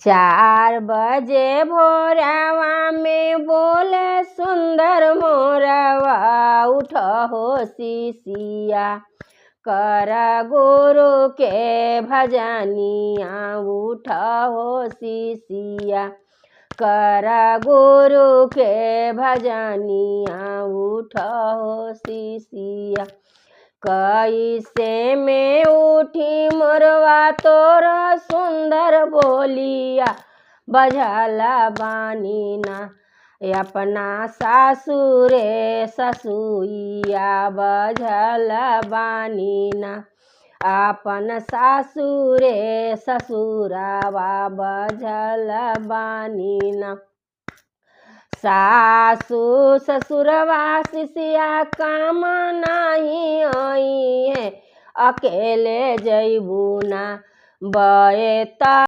4 बजे भोरवा में बोले सुंदर मोरवा, उठ हो शिशिया कर गुरु के भजनिया, उठ हो शिशिया कर गुरु के भजनिया, उठ हो शिशिया। कैसे में उठी मोरवा तोर सुंदर बोलिया, बजला बानी ना अपना सासुरे ससुइया, बजला बानी ना अपन सासुरे ससुरावा, बजला बानी ना। सासु ससुरवा शिशिया काम नहीं आई है, अकेले जैबू ना बए